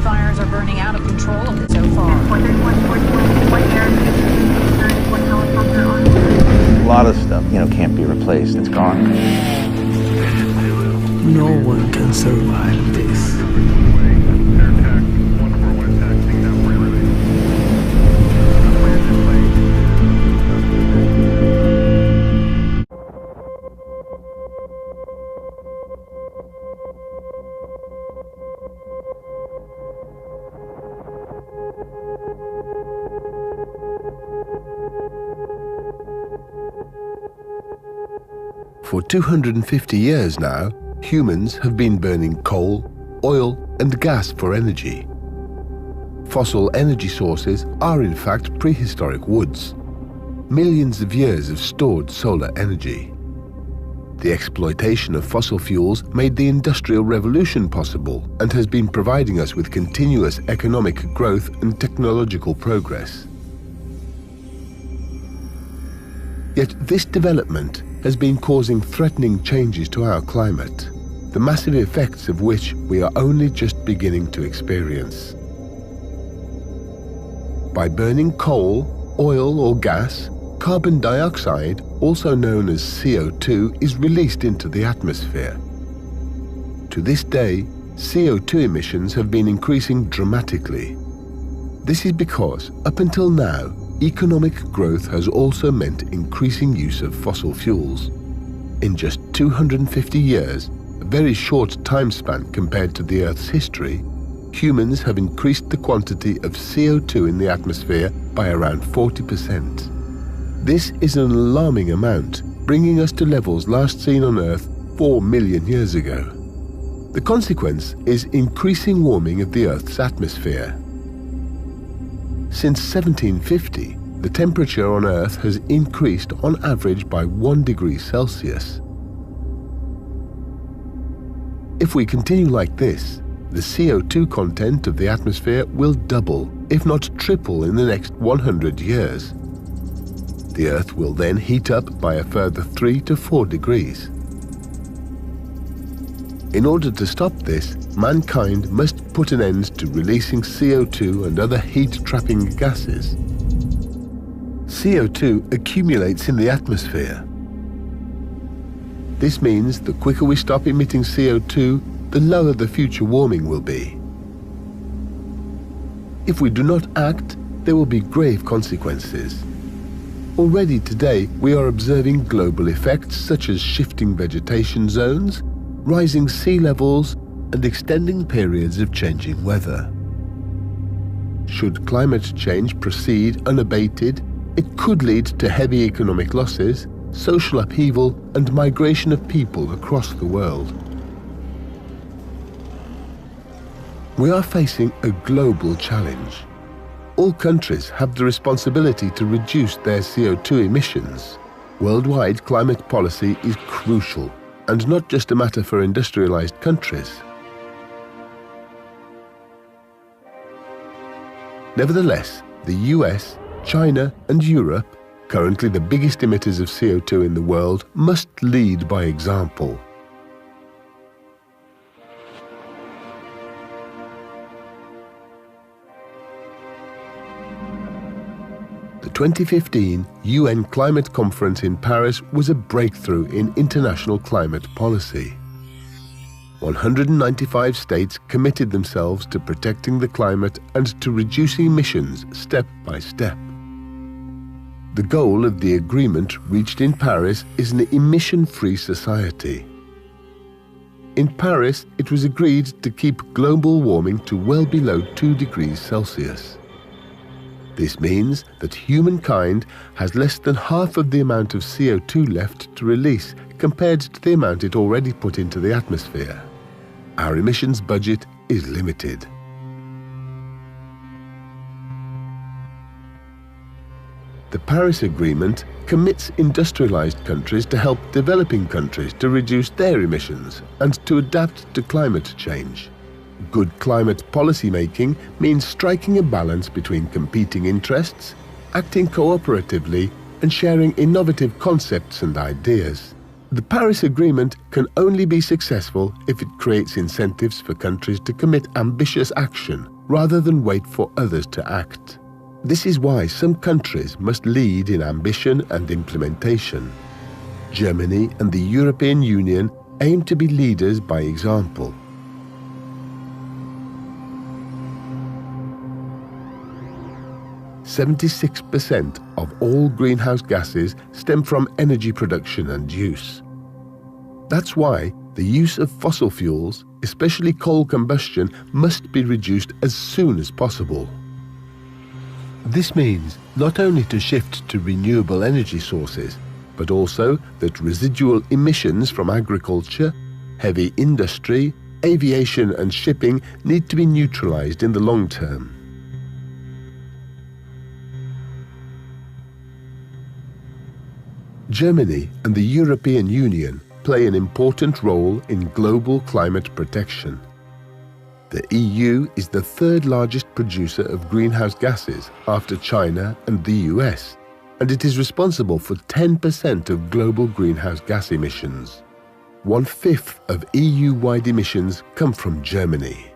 fires are burning out of control so far. A lot of stuff, can't be replaced. It's gone. No one can survive this. For 250 years now, humans have been burning coal, oil and gas for energy. Fossil energy sources are in fact prehistoric woods, millions of years of stored solar energy. The exploitation of fossil fuels made the Industrial Revolution possible and has been providing us with continuous economic growth and technological progress. Yet this development has been causing threatening changes to our climate, the massive effects of which we are only just beginning to experience. By burning coal, oil or gas, carbon dioxide, also known as CO2, is released into the atmosphere. To this day, CO2 emissions have been increasing dramatically. This is because, up until now, economic growth has also meant increasing use of fossil fuels. In just 250 years, a very short time span compared to the Earth's history, humans have increased the quantity of CO2 in the atmosphere by around 40%. This is an alarming amount, bringing us to levels last seen on Earth 4 million years ago. The consequence is increasing warming of the Earth's atmosphere. Since 1750, the temperature on Earth has increased on average by 1 degree Celsius. If we continue like this, the CO2 content of the atmosphere will double, if not triple, in the next 100 years. The Earth will then heat up by a further 3 to 4 degrees. In order to stop this, mankind must put an end to releasing CO2 and other heat-trapping gases. CO2 accumulates in the atmosphere. This means the quicker we stop emitting CO2, the lower the future warming will be. If we do not act, there will be grave consequences. Already today, we are observing global effects such as shifting vegetation zones, rising sea levels, and extending periods of changing weather. Should climate change proceed unabated, it could lead to heavy economic losses, social upheaval, and migration of people across the world. We are facing a global challenge. All countries have the responsibility to reduce their CO2 emissions. Worldwide climate policy is crucial, and not just a matter for industrialized countries. Nevertheless, the US, China and Europe, currently the biggest emitters of CO2 in the world, must lead by example. The 2015 UN Climate Conference in Paris was a breakthrough in international climate policy. 195 states committed themselves to protecting the climate and to reducing emissions step by step. The goal of the agreement reached in Paris is an emission-free society. In Paris, it was agreed to keep global warming to well below 2 degrees Celsius. This means that humankind has less than half of the amount of CO2 left to release compared to the amount it already put into the atmosphere. Our emissions budget is limited. The Paris Agreement commits industrialized countries to help developing countries to reduce their emissions and to adapt to climate change. Good climate policy making means striking a balance between competing interests, acting cooperatively, and sharing innovative concepts and ideas. The Paris Agreement can only be successful if it creates incentives for countries to commit ambitious action rather than wait for others to act. This is why some countries must lead in ambition and implementation. Germany and the European Union aim to be leaders by example. "76% of all greenhouse gases stem from energy production and use. That's why the use of fossil fuels, especially coal combustion, must be reduced as soon as possible. This means not only to shift to renewable energy sources, but also that residual emissions from agriculture, heavy industry, aviation and shipping need to be neutralized in the long term. Germany and the European Union play an important role in global climate protection. The EU is the third largest producer of greenhouse gases after China and the US, and it is responsible for 10% of global greenhouse gas emissions. 1/5 of EU-wide emissions come from Germany.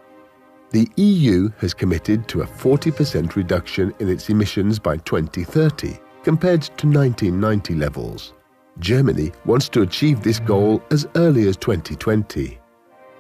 The EU has committed to a 40% reduction in its emissions by 2030, compared to 1990 levels. Germany wants to achieve this goal as early as 2020.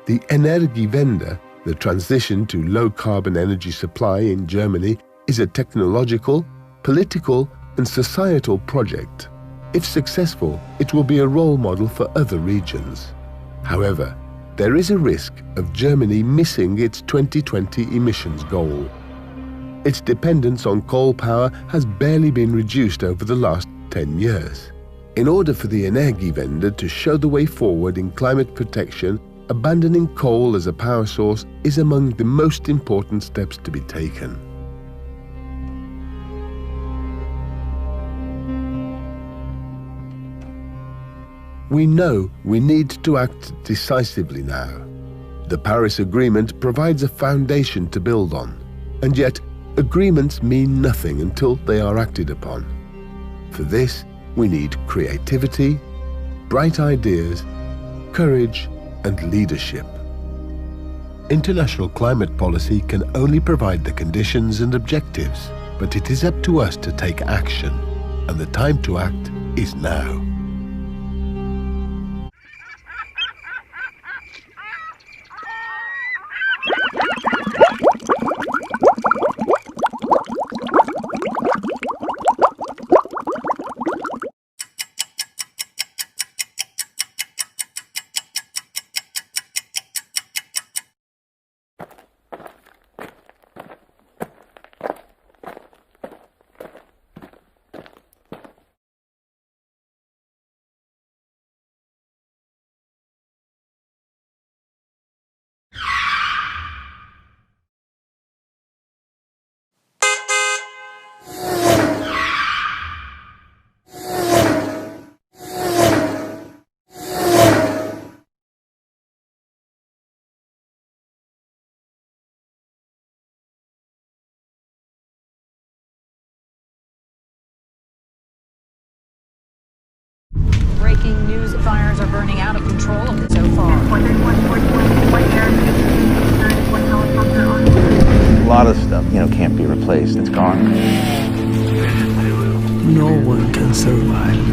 The Energiewende, the transition to low-carbon energy supply in Germany, is a technological, political and societal project. If successful, it will be a role model for other regions. However, there is a risk of Germany missing its 2020 emissions goal. Its dependence on coal power has barely been reduced over the last 10 years. In order for the Energiewende to show the way forward in climate protection, abandoning coal as a power source is among the most important steps to be taken. We know we need to act decisively now. The Paris Agreement provides a foundation to build on, and yet agreements mean nothing until they are acted upon. For this, we need creativity, bright ideas, courage, and leadership. International climate policy can only provide the conditions and objectives, but it is up to us to take action, and the time to act is now. Breaking news, fires are burning out of control so far. A lot of stuff, can't be replaced. It's gone. No one can survive